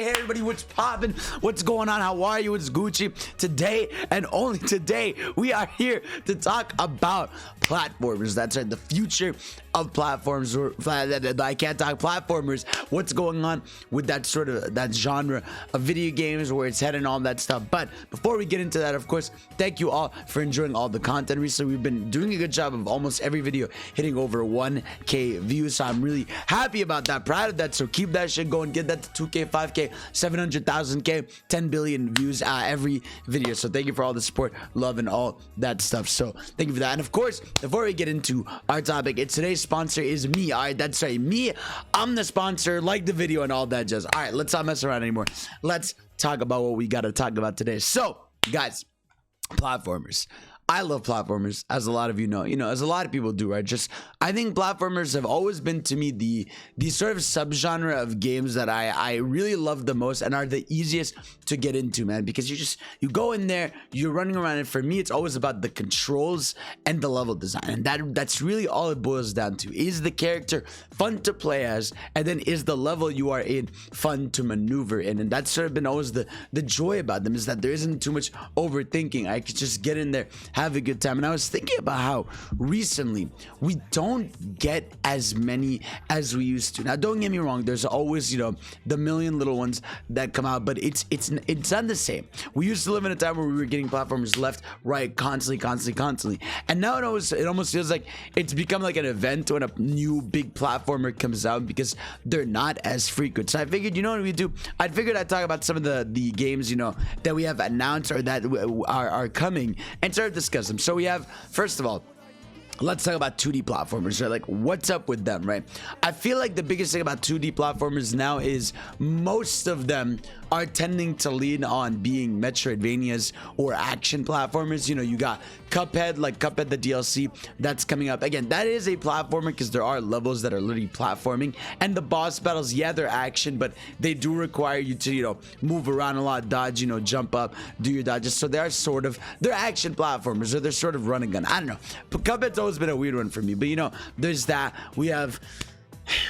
Hey everybody, what's poppin'? What's going on? How are you? It's Gucci. Today and only today, we are here to talk about platformers. That's right, the future of platforms. I can't talk platformers. What's going on with that that genre of video games, where it's heading, all that stuff. But before we get into that, of course, thank you all for enjoying all the content recently. We've been doing a good job of almost every video hitting over 1K views, so I'm really happy about that, proud of that. So keep that shit going, get that to 2K, 5K, 700,000K, 10 billion views every video. So thank you for all the support, love, and all that stuff. So thank you for that. And of course, before we get into our topic, today's sponsor is me. All right, that's right, me. I'm the sponsor. Like the video and all that jazz. All right, let's not mess around anymore. Let's talk about what we got to talk about today. So guys, platformers. I love platformers, as a lot of you know, as a lot of people do, right? Just, I think platformers have always been to me the sort of subgenre of games that I really love the most and are the easiest to get into, man, because you go in there, you're running around, and for me, it's always about the controls and the level design, and that's really all it boils down to. Is the character fun to play as, and then is the level you are in fun to maneuver in? And that's sort of been always the joy about them, is that there isn't too much overthinking. I could just get in there, have a good time. And I was thinking about how recently we don't get as many as we used to. Now, don't get me wrong, there's always, the million little ones that come out, but it's not the same. We used to live in a time where we were getting platformers left, right, constantly. And now it almost feels like it's become like an event when a new big platformer comes out, because they're not as frequent. So I figured, you know what we do? I figured I'd talk about some of the games, that we have announced or that are coming, and start discussing them. So we have, first of all, let's talk about 2D platformers, right? Like, what's up with them, right? I feel like the biggest thing about 2D platformers now is most of them are tending to lean on being Metroidvanias or action platformers. You got Cuphead, the DLC that's coming up. Again, that is a platformer because there are levels that are literally platforming, and the boss battles, yeah, they're action, but they do require you to, move around a lot, dodge, jump up, do your dodges. So they're action platformers, or they're sort of run and gun. I don't know. But Cuphead's always been a weird one for me, but there's that. We have,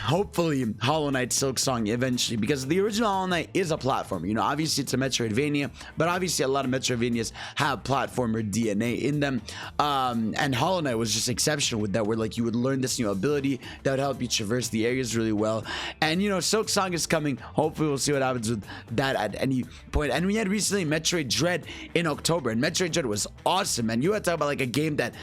hopefully, Hollow Knight Silksong eventually, because the original Hollow Knight is a platformer. Obviously it's a Metroidvania, but obviously a lot of Metroidvanias have platformer DNA in them, and Hollow Knight was just exceptional with that, where like you would learn this new ability that would help you traverse the areas really well. And Silksong is coming. Hopefully we'll see what happens with that at any point. And we had recently Metroid Dread in October, and Metroid Dread was awesome, man. You had to talk about like a game that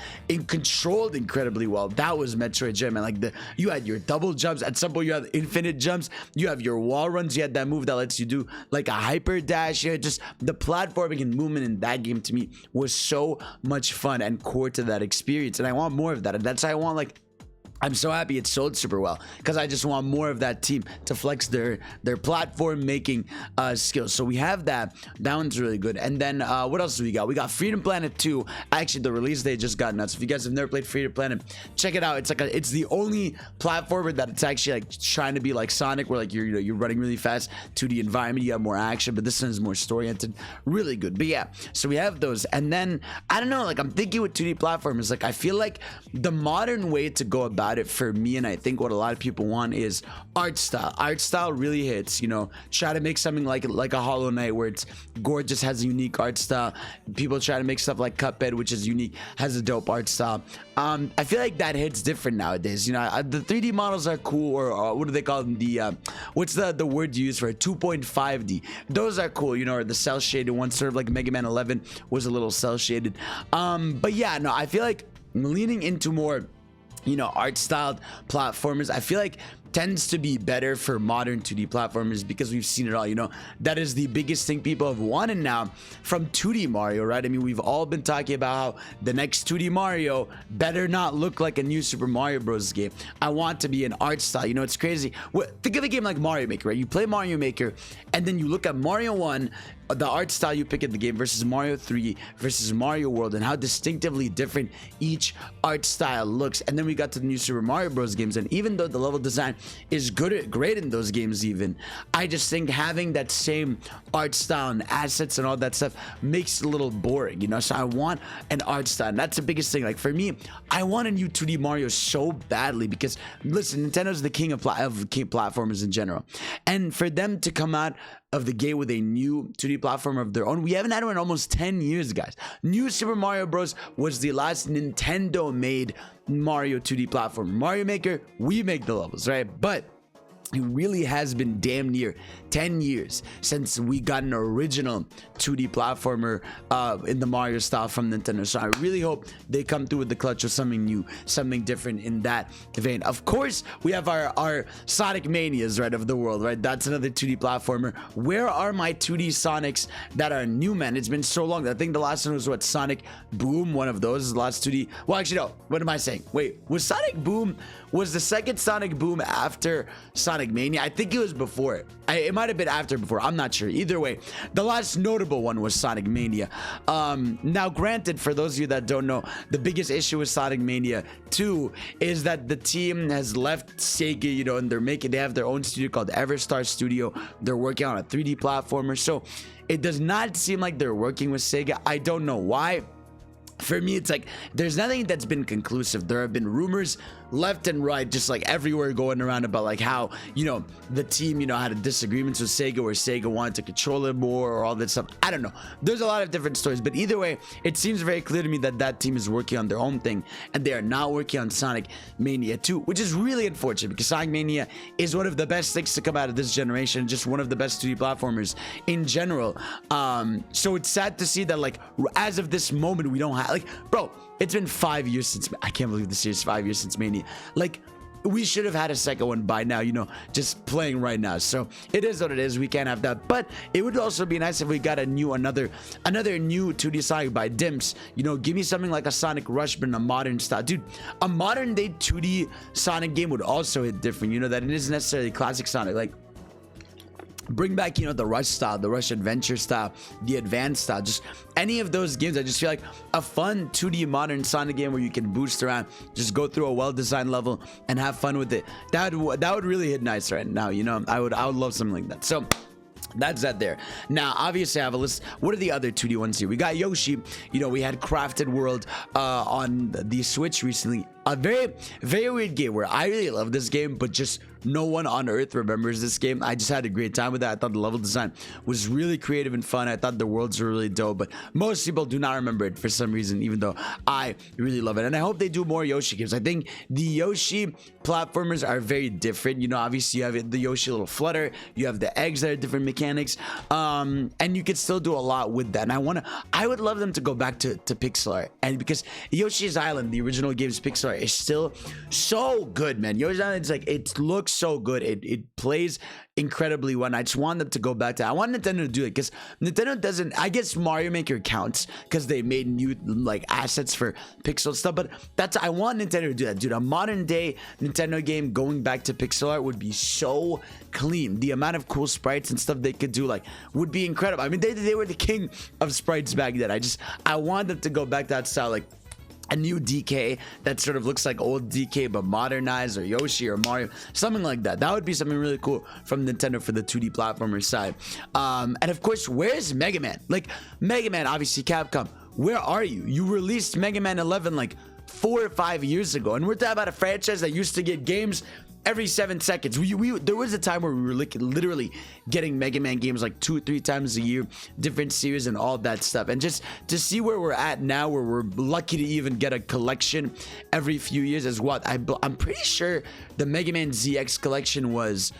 controlled incredibly well. That was Metroid Dread, man. Like you had your double jumps. At some point, you have infinite jumps. You have your wall runs. You had that move that lets you do like a hyper dash. Just the platforming and movement in that game, to me, was so much fun and core to that experience. And I want more of that. And that's why I want, I'm so happy it sold super well, because I just want more of that team to flex their platform making skills. So we have that one's really good. And then what else do we got? We got Freedom Planet 2. Actually, the release date just got nuts. If you guys have never played Freedom Planet, check it out. It's the only platformer that it's actually like trying to be like Sonic, where like you're running really fast, 2D environment, you have more action, but this one is more story oriented. Really good. But yeah, so we have those. And then I don't know, like I'm thinking with 2D platformers, like I feel like the modern way to go about it for me, and I think what a lot of people want, is art style really hits. Try to make something like a Hollow Knight, where it's gorgeous, has a unique art style. People try to make stuff like Cuphead, which is unique, has a dope art style. I feel like that hits different nowadays. The 3D models are cool, or what do they call them, what's the word you use for it, 2.5D. Those are cool, or the cell shaded ones, sort of like Mega Man 11 was a little cell shaded. But yeah, no, I feel like leaning into more art styled platformers, I feel like tends to be better for modern 2D platformers, because we've seen it all. That is the biggest thing people have wanted now from 2D Mario, right? I mean, we've all been talking about how the next 2D Mario better not look like a new Super Mario Bros. Game. I want to be an art style. It's crazy. Think of a game like Mario Maker, right? You play Mario Maker, and then you look at Mario 1, the art style you pick in the game, versus Mario 3 versus Mario World, and how distinctively different each art style looks. And then we got to the new Super Mario Bros. Games, and even though the level design is great in those games, even I just think having that same art style and assets and all that stuff makes it a little boring, so I want an art style, and that's the biggest thing. Like for me, I want a new 2D Mario so badly, because listen, Nintendo's the king of platformers in general, and for them to come out of the gate with a new 2D platform of their own. We haven't had one in almost 10 years, guys. New Super Mario Bros. Was the last Nintendo-made Mario 2D platform. Mario Maker, we make the levels, right? But it really has been damn near 10 years since we got an original 2D platformer in the Mario style from Nintendo. So I really hope they come through with the clutch of something new, something different in that vein. Of course, we have our Sonic Manias, right, of the world, right? That's another 2D platformer. Where are my 2D Sonics that are new, man? It's been so long. I think the last one was what, Sonic Boom, one of those, the last 2D. Well, actually, no. What am I saying? Wait, was Sonic Boom, was the second Sonic Boom after Sonic Mania? I think it was before it. It might have been after before. I'm not sure. Either way, the last notable one was Sonic Mania. Now, granted, for those of you that don't know, the biggest issue with Sonic Mania 2 is that the team has left Sega, you know, and they have their own studio called Everstar Studio. They're working on a 3D platformer. So it does not seem like they're working with Sega. I don't know why. For me, it's like there's nothing that's been conclusive. There have been rumors left and right, just like everywhere going around about like how, you know, the team, you know, had a disagreements with Sega where Sega wanted to control it more or all that stuff. I don't know. There's a lot of different stories, but either way, it seems very clear to me that that team is working on their own thing and they are not working on Sonic Mania 2, which is really unfortunate because Sonic Mania is one of the best things to come out of this generation, just one of the best 2D platformers in general. So it's sad to see that, like, as of this moment, we don't have, like, bro, it's been 5 years since, I can't believe this year's 5 years since Mania. Like, we should have had a second one by now, you know, just playing right now. So it is what it is. We can't have that, but it would also be nice if we got another new 2D Sonic by Dimps. You know, give me something like a Sonic Rush, but in a modern style, dude. A modern day 2D Sonic game would also hit different. You know, that it isn't necessarily classic Sonic. Like, bring back, you know, the Rush style, the Rush Adventure style, the Advanced style, just any of those games. I just feel like a fun 2D modern Sonic game where you can boost around, just go through a well-designed level and have fun with it. That would really hit nice right now, you know. I would love something like that. So that's that there. Now, obviously, I have a list. What are the other 2D ones here? We got Yoshi. You know, we had Crafted World on the Switch recently. A very, very weird game where I really love this game, but just no one on earth remembers this game. I just had a great time with that. I thought the level design was really creative and fun. I thought the worlds were really dope, but most people do not remember it for some reason, even though I really love it. And I hope they do more Yoshi games. I think the Yoshi platformers are very different. You know, obviously you have the Yoshi little flutter, you have the eggs that are different mechanics, and you can still do a lot with that. And I would love them to go back to pixel art, and because Yoshi's Island, the original game's pixel art, is still so good, man. Yoshi's Island, it's like, it looks so good. It plays incredibly well. And I just want them to go back to that. I want Nintendo to do it because Nintendo doesn't. I guess Mario Maker counts because they made new like assets for pixel stuff, but I want Nintendo to do that, dude. A modern day Nintendo game going back to pixel art would be so clean. The amount of cool sprites and stuff they could do, like, would be incredible. I mean, they were the king of sprites back then. I want them to go back to that style, like a new DK that sort of looks like old DK but modernized, or Yoshi or Mario, something like that. That would be something really cool from Nintendo for the 2D platformer side. And of course, where's Mega Man? Like, Mega Man, obviously Capcom, where are you? You released Mega Man 11 like 4 or 5 years ago, and we're talking about a franchise that used to get games every 7 seconds. There was a time where we were literally getting Mega Man games like 2 or 3 times a year, different series and all that stuff. And just to see where we're at now, where we're lucky to even get a collection every few years, is what I'm pretty sure the Mega Man ZX collection was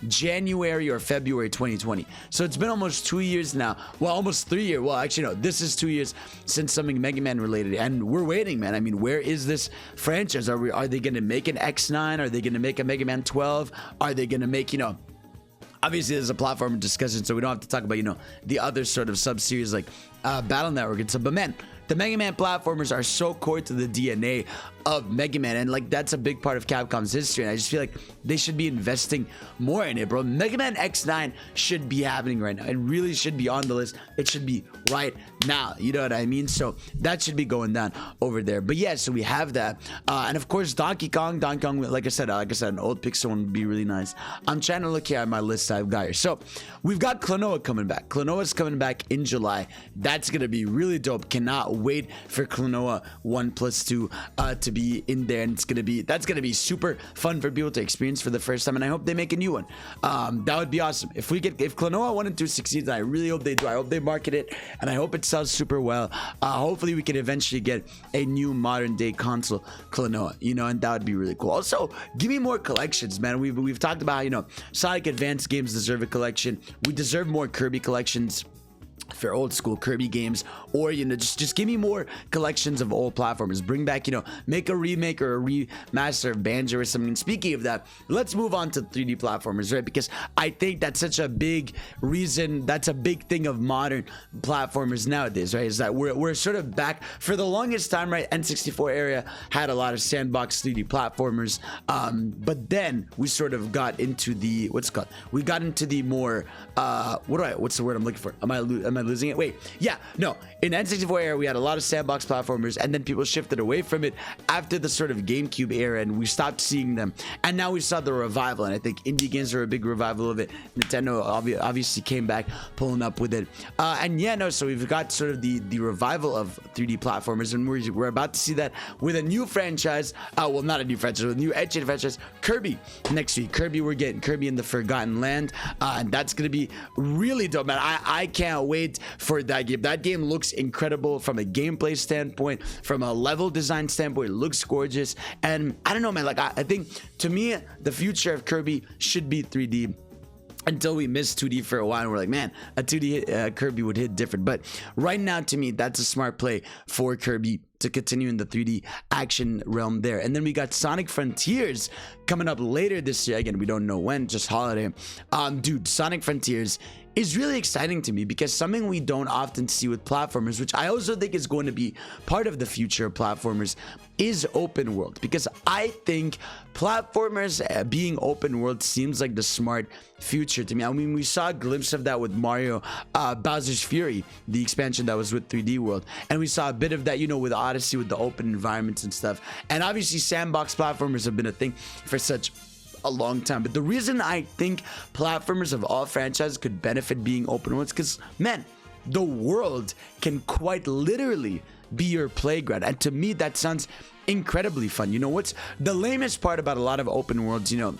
January or February 2020. So it's been almost 2 years now. Well, almost 3 years. Well, actually, no, this is 2 years since something Mega Man related, and we're waiting, man. I mean, where is this franchise? Are they going to make an X9? Are they going to make a Mega Man 12? Are they going to make, you know, obviously there's a platform discussion, so we don't have to talk about, you know, the other sort of sub-series like Battle Network and stuff. But man, the Mega Man platformers are so core to the DNA of Mega Man, and like, that's a big part of Capcom's history, and I just feel like they should be investing more in it, bro. Mega Man X9 should be happening right now. It really should be on the list. It should be right now, you know what I mean? So that should be going down over there. But yeah, so we have that, and of course Donkey Kong, like I said, an old pixel one would be really nice. I'm trying to look here at my list I've got here. So we've got Klonoa coming back. Klonoa's coming back in July. That's gonna be really dope. Cannot wait for Klonoa 1+2 to be in there, and that's gonna be super fun for people to experience for the first time. And I hope they make a new one. That would be awesome if Klonoa 1 and 2 succeeds. I really hope they do. I hope they market it, and I hope it sells super well. Hopefully we can eventually get a new modern day console Klonoa, you know, and that would be really cool. Also, give me more collections, man. We've talked about how, you know, Sonic Advance games deserve a collection. We deserve more Kirby collections for old school Kirby games, or, you know, just give me more collections of old platformers. Bring back, you know, make a remake or a remaster of Banjo or something. And speaking of that, let's move on to 3D platformers, right? Because I think that's such a big reason, that's a big thing of modern platformers nowadays, right? Is that we're sort of back for the longest time, right? N64 area had a lot of sandbox 3D platformers, but then we sort of got into the we got into the more what's the word I'm looking for? Am I losing it? Wait, yeah, no. In N64 era, we had a lot of sandbox platformers, and then people shifted away from it after the sort of GameCube era, and we stopped seeing them. And now we saw the revival, and I think indie games are a big revival of it. Nintendo obviously came back, pulling up with it. And yeah, no, so we've got sort of the revival of 3D platformers, and we're about to see that with a new franchise. Well, not a new franchise, with a new Etched franchise, Kirby. Next week, we're getting Kirby in the Forgotten Land, and that's gonna be really dope, man. I can't wait for that game. That game looks incredible from a gameplay standpoint, from a level design standpoint. It looks gorgeous, and I don't know, man. Like I think, to me, the future of Kirby should be 3D. Until we missed 2D for a while, and we're like, man, a 2D Kirby would hit different. But right now, to me, that's a smart play for Kirby to continue in the 3D action realm there. And then we got Sonic Frontiers coming up later this year. Again, we don't know when, just holiday. Dude, Sonic Frontiers is really exciting to me because something we don't often see with platformers, which I also think is going to be part of the future of platformers, is open world. Because I think platformers being open world seems like the smart future to me. I mean, we saw a glimpse of that with Mario Bowser's Fury, the expansion that was with 3D World, and we saw a bit of that, you know, with Odyssey, with the open environments and stuff. And obviously sandbox platformers have been a thing for such a long time. But the reason I think platformers of all franchises could benefit being open world is because, man, the world can quite literally be your playground. And to me, that sounds incredibly fun. You know, what's the lamest part about a lot of open worlds, you know,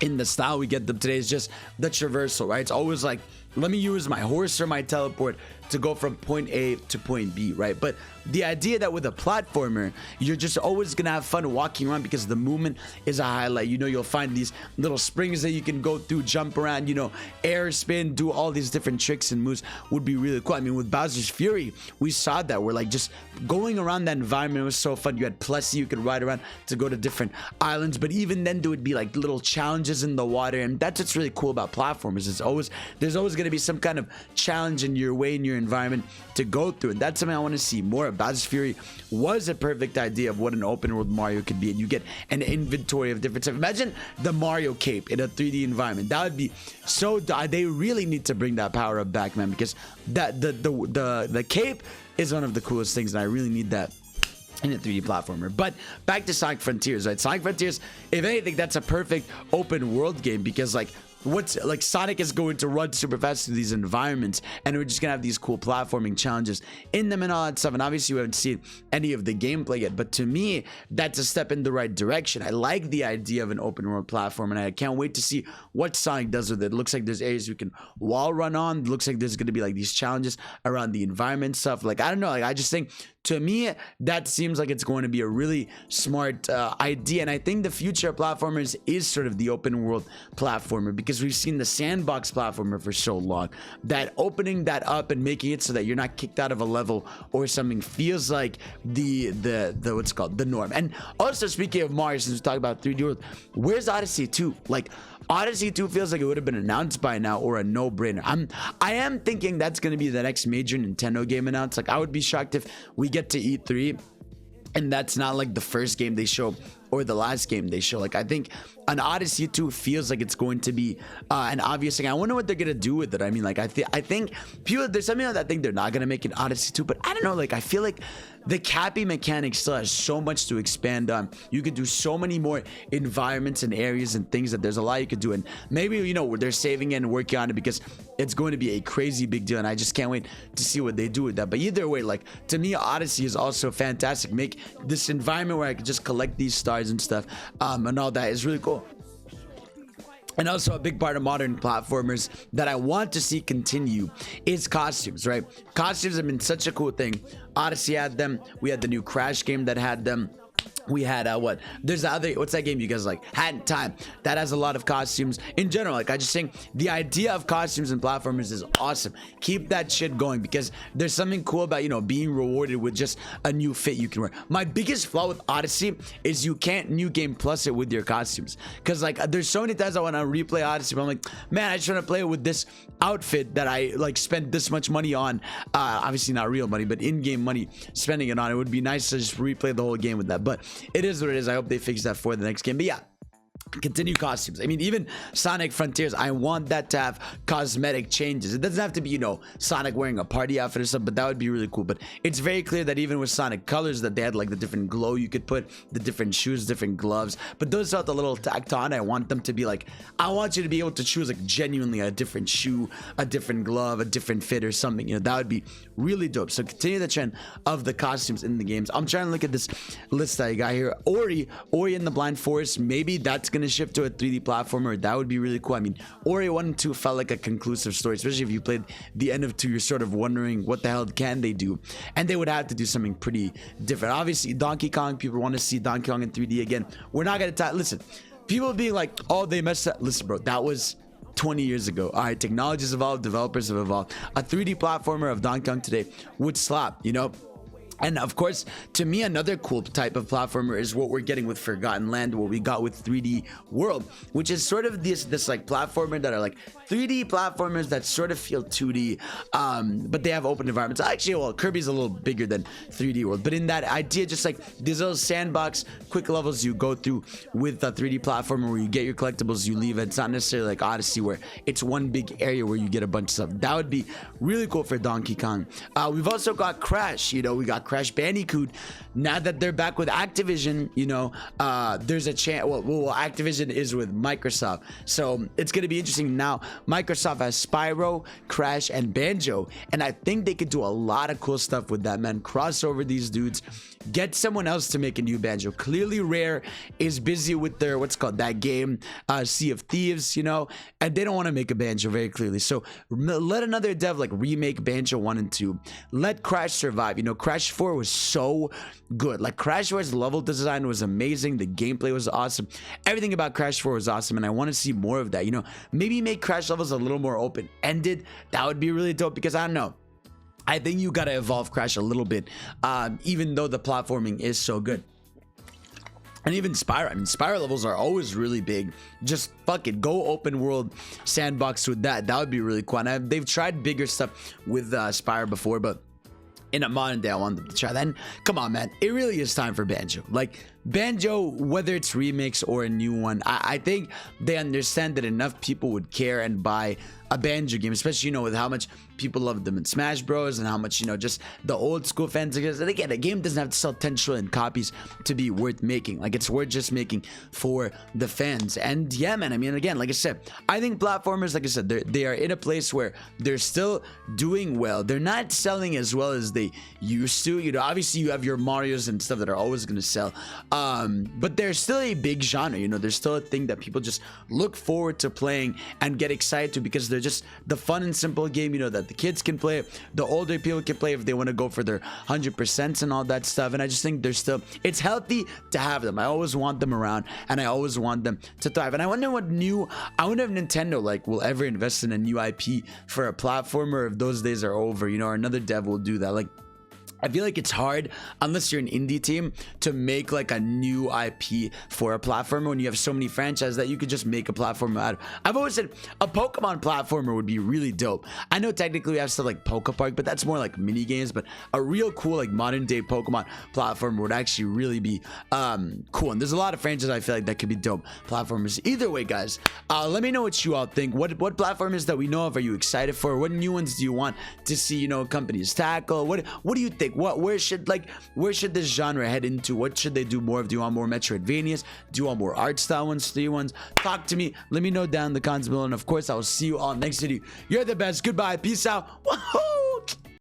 in the style we get them today, is just the traversal, right? It's always like, let me use my horse or my teleport to go from point A to point B, right? But the idea that with a platformer, you're just always gonna have fun walking around because the movement is a highlight. You know, you'll find these little springs that you can go through, jump around, you know, air spin, do all these different tricks and moves would be really cool. I mean, with Bowser's Fury, we saw that. We're like just going around that environment was so fun. You had Plessy, you could ride around to go to different islands, but even then there would be like little challenges in the water, and that's what's really cool about platformers. There's always gonna be some kind of challenge in your way, in your environment to go through, and that's something I want to see more of. Bowser's Fury was a perfect idea of what an open world Mario could be, and you get an inventory of different stuff. Imagine the Mario cape in a 3D environment. That would be so. They really need to bring that power up back, man, because that the cape is one of the coolest things, and I really need that in a 3D platformer. But back to Sonic Frontiers, right? Sonic Frontiers, if anything, that's a perfect open world game because, like, Sonic is going to run super fast through these environments, and we're just gonna have these cool platforming challenges in them and all that stuff. And obviously we haven't seen any of the gameplay yet, but to me, that's a step in the right direction. I like the idea of an open world platform, and I can't wait to see what Sonic does with it. It looks like there's areas you can wall run on. It looks like there's gonna be like these challenges around the environment stuff. Like, I don't know, like, I just think, to me, that seems like it's going to be a really smart idea. And I think the future of platformers is sort of the open world platformer, because we've seen the sandbox platformer for so long that opening that up and making it so that you're not kicked out of a level or something feels like the what's it called, the norm. And also, speaking of Mario, since we talk about 3D World, where's Odyssey 2? Like, Odyssey 2 feels like it would have been announced by now, or a no-brainer. I am thinking that's going to be the next major Nintendo game announced. Like, I would be shocked if we get to E3 and that's not like the first game they show or the last game they show. Like, I think an Odyssey 2 feels like it's going to be an obvious thing. I wonder what they're gonna do with it. I mean, like, I think people, there's some people that think they're not gonna make an Odyssey 2, but I don't know. Like, I feel like the capping mechanic still has so much to expand on. You could do so many more environments and areas and things that there's a lot you could do. And maybe, you know, they're saving it and working on it because it's going to be a crazy big deal. And I just can't wait to see what they do with that. But either way, like, to me, Odyssey is also fantastic. Make this environment where I could just collect these stars and stuff and all that is really cool. And also a big part of modern platformers that I want to see continue is costumes, right? Costumes have been such a cool thing. Odyssey had them. We had the new Crash game that had them. We had what, there's the other, what's that game you guys like, Hat in Time, that has a lot of costumes in general. Like, I just think the idea of costumes and platformers is awesome. Keep that shit going, because there's something cool about, you know, being rewarded with just a new fit you can wear. My biggest flaw with Odyssey is you can't new game plus it with your costumes, because like there's so many times I want to replay Odyssey, but I'm like, man, I just want to play it with this outfit that I like spent this much money on, obviously not real money, but in-game money, spending it on. It would be nice to just replay the whole game with that, but it is what it is. I hope they fix that for the next game. But yeah, continue costumes. I mean, even Sonic Frontiers, I want that to have cosmetic changes. It doesn't have to be, you know, Sonic wearing a party outfit or something, but that would be really cool. But it's very clear that even with Sonic Colors, that they had like the different glow you could put, the different shoes, different gloves, but those felt a little tacked on. I want them to be like, I want you to be able to choose like genuinely a different shoe, a different glove, a different fit or something. You know, that would be really dope. So continue the trend of the costumes in the games. I'm trying to look at this list that I got here. Ori in the Blind Forest, maybe that's gonna shift to a 3D platformer. That would be really cool. I mean, Ori 1 and 2 felt like a conclusive story, especially if you played the end of 2, you're sort of wondering what the hell can they do, and they would have to do something pretty different. Obviously Donkey Kong, people want to see Donkey Kong in 3D again. We're not gonna listen, people being like, oh, they messed up. Listen, bro, that was 20 years ago. All right, technology's evolved, developers have evolved. A 3D platformer of Donkey Kong today would slap, you know. And of course, to me, another cool type of platformer is what we're getting with Forgotten Land, what we got with 3D World, which is sort of this like platformer that are like 3D platformers that sort of feel 2D, but they have open environments. Actually, well, Kirby's a little bigger than 3D World, but in that idea, just like these little sandbox quick levels you go through with a 3D platformer where you get your collectibles, you leave. It's not necessarily like Odyssey where it's one big area where you get a bunch of stuff. That would be really cool for Donkey Kong. We've also got Crash, you know, we got Crash Bandicoot. Now that they're back with Activision, you know, there's a chance. Well, Activision is with Microsoft, so it's gonna be interesting. Now Microsoft has Spyro, Crash, and Banjo, and I think they could do a lot of cool stuff with that, man. Cross over these dudes, get someone else to make a new Banjo. Clearly Rare is busy with their, what's called that game, Sea of Thieves, you know, and they don't want to make a Banjo very clearly. So let another dev like remake Banjo 1 and 2. Let Crash survive. You know, Crash 4 was so good. Like, Crash 4's level design was amazing. The gameplay was awesome. Everything about Crash 4 was awesome, and I want to see more of that. You know, maybe make Crash levels a little more open-ended. That would be really dope, because I don't know, I think you gotta evolve Crash a little bit, even though the platforming is so good. And even Spyro, I mean, Spyro levels are always really big. Just fuck it, go open world sandbox with that. That would be really cool. And they've tried bigger stuff with Spyro before, but in a modern day, I want them to try that. And come on, man, it really is time for Banjo. Like, Banjo, whether it's remix or a new one, I think they understand that enough people would care and buy a Banjo game, especially, you know, with how much people love them in Smash Bros. And how much, you know, just the old school fans. And again, a game doesn't have to sell 10 trillion copies to be worth making. Like, it's worth just making for the fans. And yeah, man, I mean, again, like I said, I think platformers, like I said, they are in a place where they're still doing well. They're not selling as well as they used to. You know, obviously you have your Marios and stuff that are always going to sell. But there's still a big genre, you know, there's still a thing that people just look forward to playing and get excited to, because they're just the fun and simple game, you know, that the kids can play, the older people can play if they want to go for their 100% and all that stuff. And I just think there's still, it's healthy to have them. I always want them around, and I always want them to thrive. And I wonder if Nintendo like will ever invest in a new IP for a platformer, if those days are over, you know, or another dev will do that. Like, I feel like it's hard unless you're an indie team to make like a new IP for a platformer when you have so many franchises that you could just make a platformer out of. I've always said a Pokemon platformer would be really dope. I know technically we have stuff like Poke Park, but that's more like mini games. But a real cool like modern day Pokemon platformer would actually really be cool. And there's a lot of franchises I feel like that could be dope platformers. Either way, guys, let me know what you all think. What platformers that we know of are you excited for? What new ones do you want to see, you know, companies tackle? What do you think? Where should this genre head into? What should they do more of? Do you want more Metroidvanias? Do you want more art style ones, 3 ones? Talk to me. Let me know down in the comments below. And of course, I will see you all next video. You're the best. Goodbye. Peace out. Woohoo!